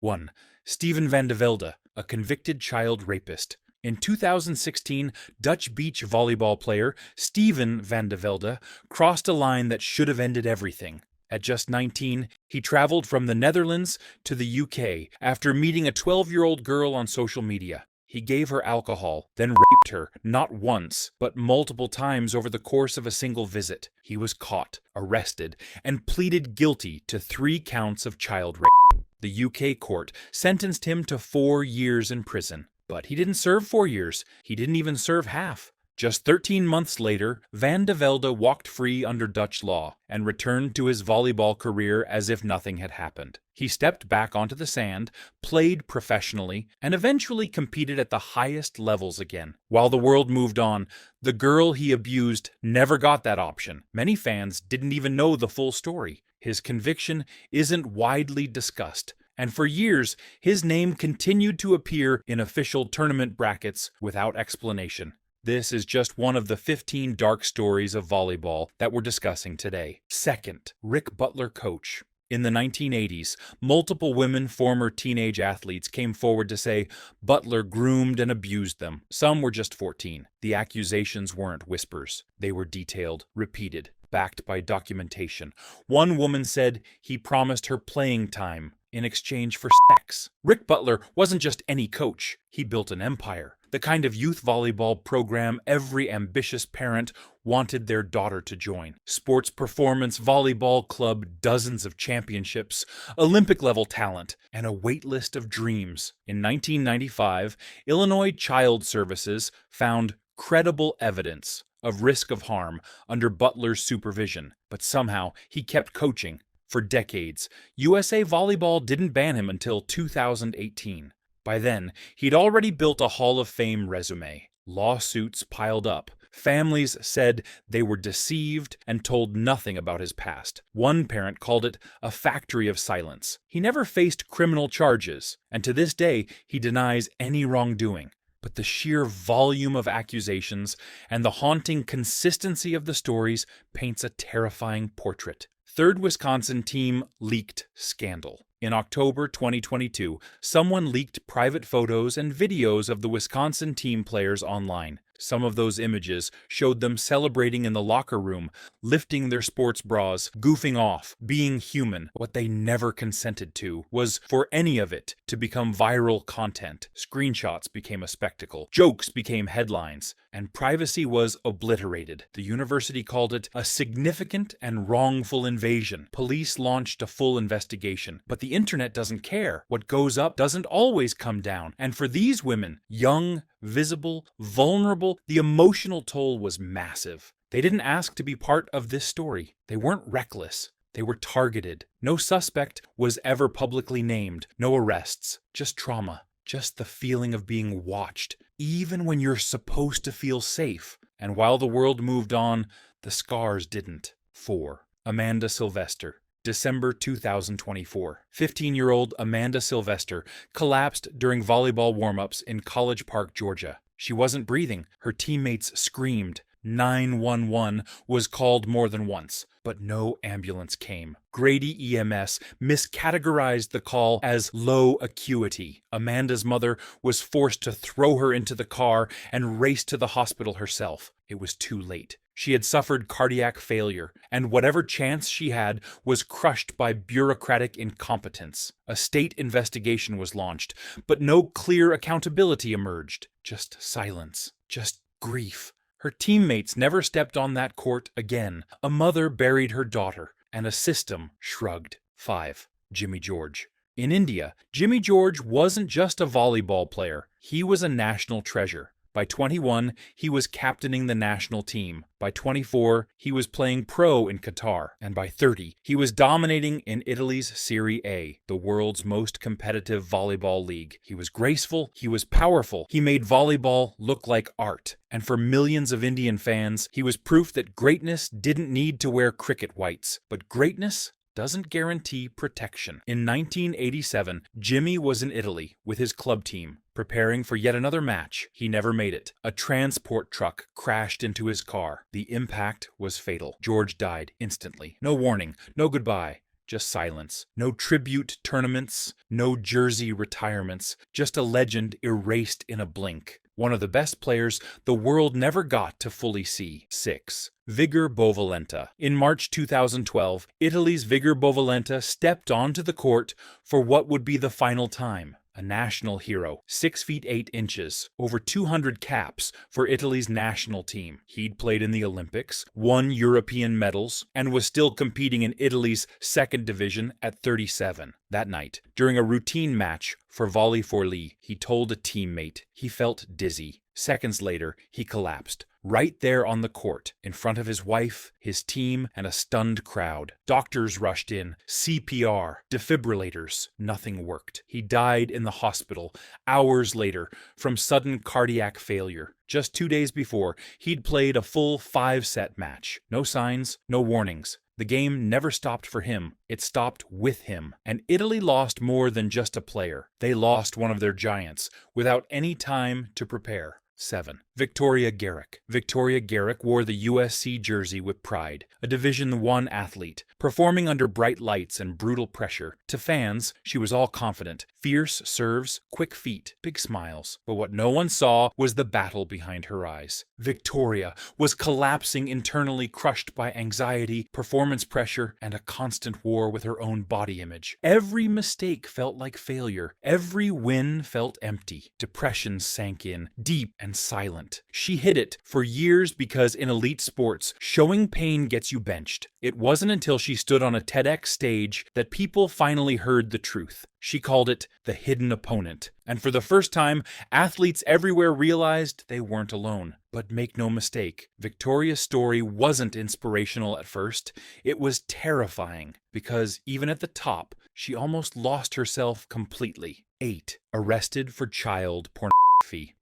1. Steven van de Velde, a convicted child rapist. In 2016, Dutch beach volleyball player Steven van de Velde crossed a line that should have ended everything. At just 19, he traveled from the Netherlands to the UK after meeting a 12-year-old girl on social media. He gave her alcohol, then raped her, not once, but multiple times over the course of a single visit. He was caught, arrested, and pleaded guilty to 3 counts of child rape. The UK court sentenced him to 4 years in prison. But he didn't serve 4 years. He didn't even serve half. Just 13 months later, Van de Velde walked free under Dutch law and returned to his volleyball career as if nothing had happened. He stepped back onto the sand, played professionally, and eventually competed at the highest levels again. While the world moved on, the girl he abused never got that option. Many fans didn't even know the full story. His conviction isn't widely discussed, and for years, his name continued to appear in official tournament brackets without explanation. This is just one of the 15 dark stories of volleyball that we're discussing today. Second, Rick Butler coach. In the 1980s, multiple women former teenage athletes came forward to say Butler groomed and abused them. Some were just 14. The accusations weren't whispers. They were detailed, repeated, backed by documentation. One woman said he promised her playing time in exchange for sex. Rick Butler wasn't just any coach. He built an empire, the kind of youth volleyball program every ambitious parent wanted their daughter to join. Sports Performance Volleyball Club, dozens of championships, Olympic-level talent, and a wait list of dreams. In 1995, Illinois Child Services found credible evidence of risk of harm under Butler's supervision, but somehow he kept coaching. For decades, USA Volleyball didn't ban him until 2018. By then, he'd already built a Hall of Fame resume. Lawsuits piled up. Families said they were deceived and told nothing about his past. One parent called it a factory of silence. He never faced criminal charges, and to this day, he denies any wrongdoing. But the sheer volume of accusations and the haunting consistency of the stories paints a terrifying portrait. Third Wisconsin team leaked scandal. In October 2022, someone leaked private photos and videos of the Wisconsin team players online. Some of those images showed them celebrating in the locker room, lifting their sports bras, goofing off, being human. What they never consented to was for any of it to become viral content. Screenshots became a spectacle, jokes became headlines, and privacy was obliterated. The university called it a significant and wrongful invasion. Police launched a full investigation, but the internet doesn't care. What goes up doesn't always come down. And for these women, young, visible, vulnerable, the emotional toll was massive. They didn't ask to be part of this story. They weren't reckless. They were targeted. No suspect was ever publicly named. No arrests. Just trauma. Just the feeling of being watched, even when you're supposed to feel safe. And while the world moved on, the scars didn't. 4. Amanda Sylvester. December 2024. 15-year-old Amanda Sylvester collapsed during volleyball warm-ups in College Park, Georgia. She wasn't breathing. Her teammates screamed. 911 was called more than once, but no ambulance came. Grady EMS miscategorized the call as low acuity. Amanda's mother was forced to throw her into the car and race to the hospital herself. It was too late. She had suffered cardiac failure, and whatever chance she had was crushed by bureaucratic incompetence. A state investigation was launched, but no clear accountability emerged. Just silence. Just grief. Her teammates never stepped on that court again. A mother buried her daughter, and a system shrugged. 5. Jimmy George. In India, Jimmy George wasn't just a volleyball player. He was a national treasure. By 21, he was captaining the national team. By 24, he was playing pro in Qatar. And by 30, he was dominating in Italy's Serie A, the world's most competitive volleyball league. He was graceful, he was powerful, he made volleyball look like art. And for millions of Indian fans, he was proof that greatness didn't need to wear cricket whites. But greatness doesn't guarantee protection. In 1987, Jimmy was in Italy with his club team, preparing for yet another match. He never made it. A transport truck crashed into his car. The impact was fatal. George died instantly. No warning, no goodbye. just silence. No tribute tournaments, no jersey retirements, just a legend erased in a blink. One of the best players the world never got to fully see. 6. Vigor Bovelenta. In March 2012, Italy's Vigor Bovelenta stepped onto the court for what would be the final time. A national hero, 6 feet 8 inches, over 200 caps for Italy's national team. He'd played in the Olympics, won European medals, and was still competing in Italy's second division at 37. That night, during a routine match for Volleyball, he told a teammate he felt dizzy. Seconds later, he collapsed, right there on the court, in front of his wife, his team, and a stunned crowd. Doctors rushed in, CPR, defibrillators. Nothing worked. He died in the hospital hours later from sudden cardiac failure. Just 2 days before, he'd played a full 5-set match. No signs, no warnings. The game never stopped for him. It stopped with him. And Italy lost more than just a player. They lost one of their giants without any time to prepare. 7. Victoria Garrick. Victoria Garrick wore the USC jersey with pride, a Division I athlete, performing under bright lights and brutal pressure. To fans, she was all confident. Fierce serves, quick feet, big smiles. But what no one saw was the battle behind her eyes. Victoria was collapsing internally, crushed by anxiety, performance pressure, and a constant war with her own body image. Every mistake felt like failure. Every win felt empty. Depression sank in, deep and silent. She hid it for years because in elite sports, showing pain gets you benched. It wasn't until she stood on a TEDx stage that people finally heard the truth. She called it the hidden opponent. And for the first time, athletes everywhere realized they weren't alone. But make no mistake, Victoria's story wasn't inspirational at first. It was terrifying, because even at the top, she almost lost herself completely. 8. Arrested for child pornography.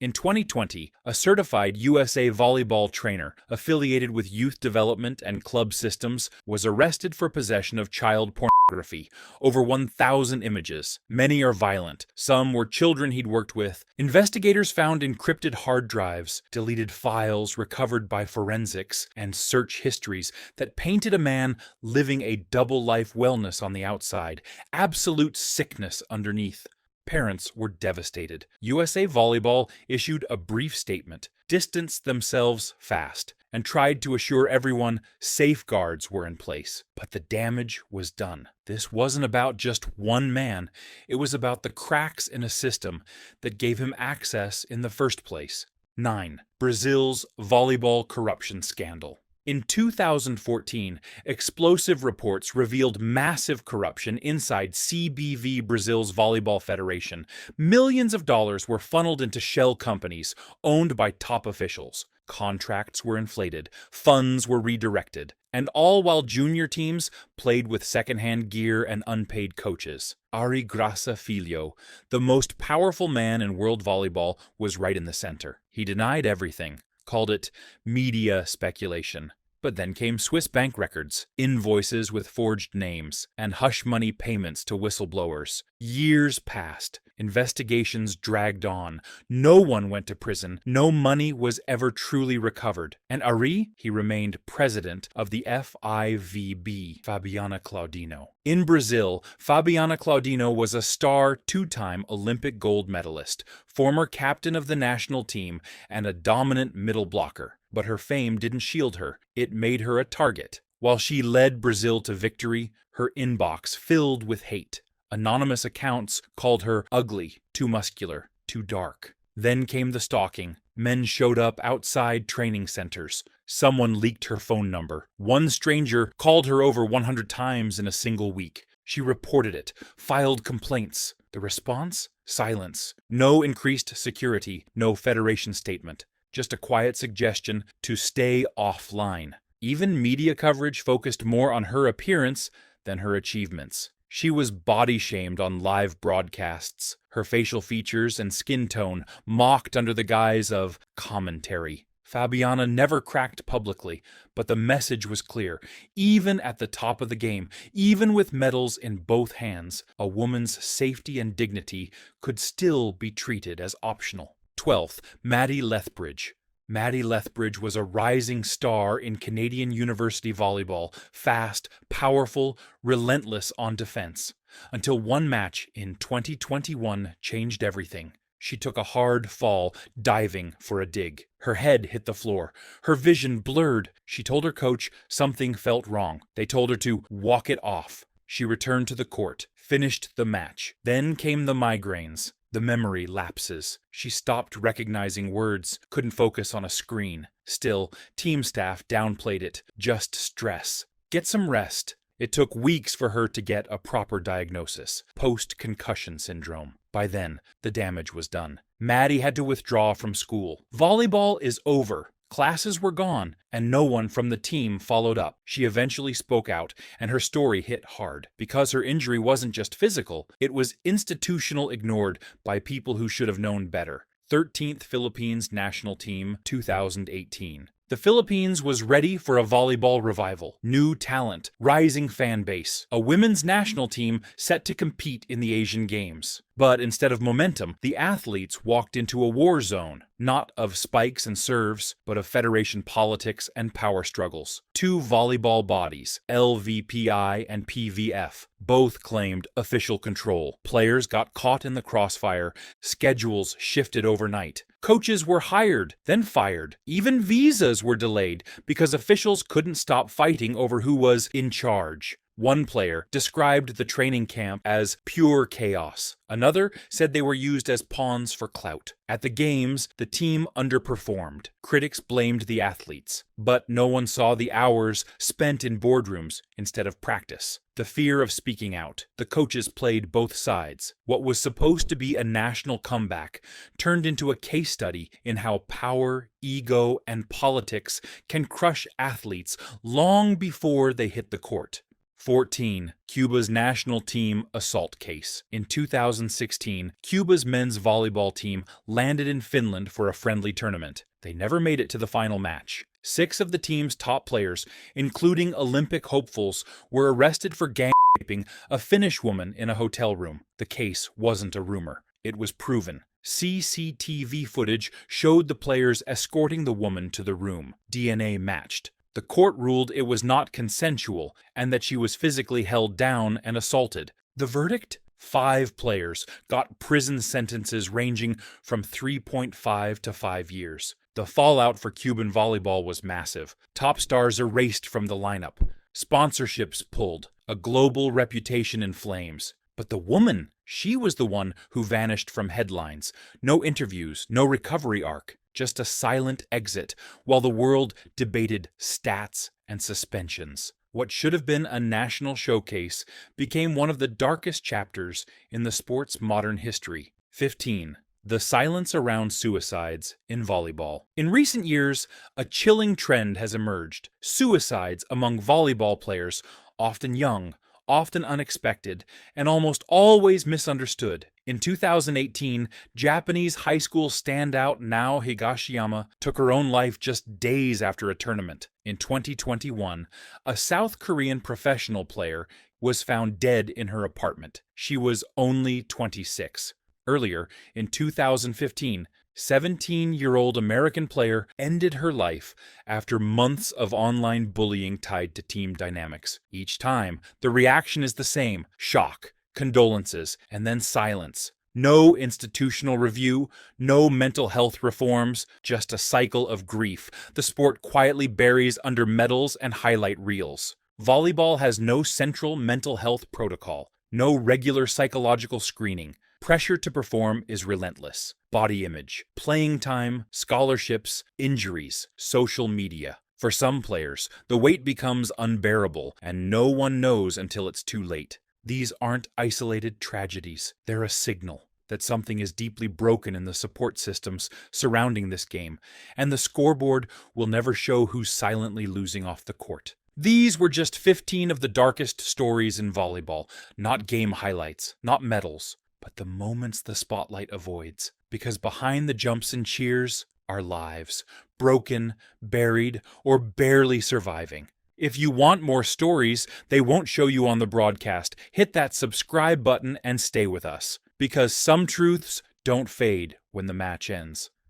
In 2020, a certified USA volleyball trainer affiliated with youth development and club systems was arrested for possession of child pornography. Over 1,000 images. Many are violent. Some were children he'd worked with. Investigators found encrypted hard drives, deleted files recovered by forensics, and search histories that painted a man living a double-life wellness on the outside, absolute sickness underneath. Parents were devastated. USA Volleyball issued a brief statement, distanced themselves fast, and tried to assure everyone safeguards were in place. But the damage was done. This wasn't about just one man. It was about the cracks in a system that gave him access in the first place. 9. Brazil's volleyball corruption scandal. In 2014, explosive reports revealed massive corruption inside CBV Brazil's volleyball federation. Millions of dollars were funneled into shell companies owned by top officials. Contracts were inflated, funds were redirected, and all while junior teams played with secondhand gear and unpaid coaches. Ari Graça Filho, the most powerful man in world volleyball, was right in the center. He denied everything, called it media speculation. But then came Swiss bank records, invoices with forged names, and hush money payments to whistleblowers. Years passed. Investigations dragged on. No one went to prison. No money was ever truly recovered. And Ari, he remained president of the FIVB, Fabiana Claudino. In Brazil, Fabiana Claudino was a star 2-time Olympic gold medalist, former captain of the national team, and a dominant middle blocker. But her fame didn't shield her. It made her a target. While she led Brazil to victory, her inbox filled with hate. Anonymous accounts called her ugly, too muscular, too dark. Then came the stalking. Men showed up outside training centers. Someone leaked her phone number. One stranger called her over 100 times in a single week. She reported it, filed complaints. The response? Silence. No increased security, no federation statement. Just a quiet suggestion to stay offline. Even media coverage focused more on her appearance than her achievements. She was body-shamed on live broadcasts, her facial features and skin tone mocked under the guise of commentary. Fabiana never cracked publicly, but the message was clear. Even at the top of the game, even with medals in both hands, a woman's safety and dignity could still be treated as optional. 12th, Maddie Lethbridge. Maddie Lethbridge was a rising star in Canadian university volleyball, fast, powerful, relentless on defense, until one match in 2021 changed everything. She took a hard fall, diving for a dig. Her head hit the floor. Her vision blurred. She told her coach something felt wrong. They told her to walk it off. She returned to the court, finished the match. Then came the migraines, the memory lapses. She stopped recognizing words, couldn't focus on a screen. Still, team staff downplayed it. Just stress. Get some rest. It took weeks for her to get a proper diagnosis, post-concussion syndrome. By then, the damage was done. Maddie had to withdraw from school. Volleyball is over. Classes were gone, and no one from the team followed up. She eventually spoke out, and her story hit hard. Because her injury wasn't just physical, it was institutional, ignored by people who should have known better. 13th Philippines National Team, 2018. The Philippines was ready for a volleyball revival. New talent, rising fan base, a women's national team set to compete in the Asian Games. But instead of momentum, the athletes walked into a war zone, not of spikes and serves, but of federation politics and power struggles. Two volleyball bodies, LVPI and PVF, both claimed official control. Players got caught in the crossfire, schedules shifted overnight. Coaches were hired, then fired. Even visas were delayed because officials couldn't stop fighting over who was in charge. One player described the training camp as pure chaos. Another said they were used as pawns for clout. At the games, the team underperformed. Critics blamed the athletes, but no one saw the hours spent in boardrooms instead of practice. The fear of speaking out. The coaches played both sides. What was supposed to be a national comeback turned into a case study in how power, ego, and politics can crush athletes long before they hit the court. 14. Cuba's national team assault case. In 2016, Cuba's men's volleyball team landed in Finland for a friendly tournament. They never made it to the final match. 6 of the team's top players, including Olympic hopefuls, were arrested for gang raping a Finnish woman in a hotel room. The case wasn't a rumor. It was proven. CCTV footage showed the players escorting the woman to the room. DNA matched. The court ruled it was not consensual and that she was physically held down and assaulted. The verdict? 5 players got prison sentences ranging from 3.5 to 5 years. The fallout for Cuban volleyball was massive. Top stars erased from the lineup. Sponsorships pulled. A global reputation in flames. But the woman, she was the one who vanished from headlines. No interviews, no recovery arc. Just a silent exit while the world debated stats and suspensions. What should have been a national showcase became one of the darkest chapters in the sport's modern history. 15. The silence around suicides in volleyball. In recent years, a chilling trend has emerged. Suicides among volleyball players, often young, often unexpected, and almost always misunderstood. In 2018, Japanese high school standout Nao Higashiyama took her own life just days after a tournament. In 2021, a South Korean professional player was found dead in her apartment. She was only 26. Earlier, in 2015, 17-year-old American player ended her life after months of online bullying tied to team dynamics. Each time, the reaction is the same: shock, condolences, and then silence. No institutional review, no mental health reforms, just a cycle of grief the sport quietly buries under medals and highlight reels. Volleyball has no central mental health protocol, no regular psychological screening. Pressure to perform is relentless. Body image, playing time, scholarships, injuries, social media. For some players, the weight becomes unbearable, and no one knows until it's too late. These aren't isolated tragedies. They're a signal that something is deeply broken in the support systems surrounding this game, and the scoreboard will never show who's silently losing off the court. These were just 15 of the darkest stories in volleyball, not game highlights, not medals, but the moments the spotlight avoids. Because behind the jumps and cheers are lives, broken, buried, or barely surviving. If you want more stories they won't show you on the broadcast, hit that subscribe button and stay with us. Because some truths don't fade when the match ends.